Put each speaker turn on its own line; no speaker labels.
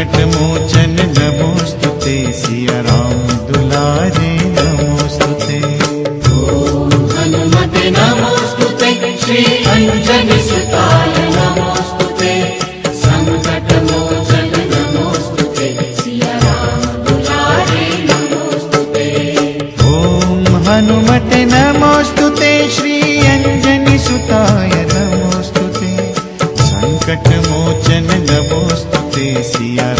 संकट मोचन नमोस्तुते, सिया राम दुलारे नमोस्तुते।
ओम हनुमते नमोस्तुते, श्री अंजनी सुताय नमोस्तुते, संकट मोचन नमोस्तुते, सिया राम दुलारे नमोस्तुते।
ओम हनुमते नमोस्तुते, श्री अंजनी सुताय नमोस्तुते, संकट मोचन नमोस्तुते, सिया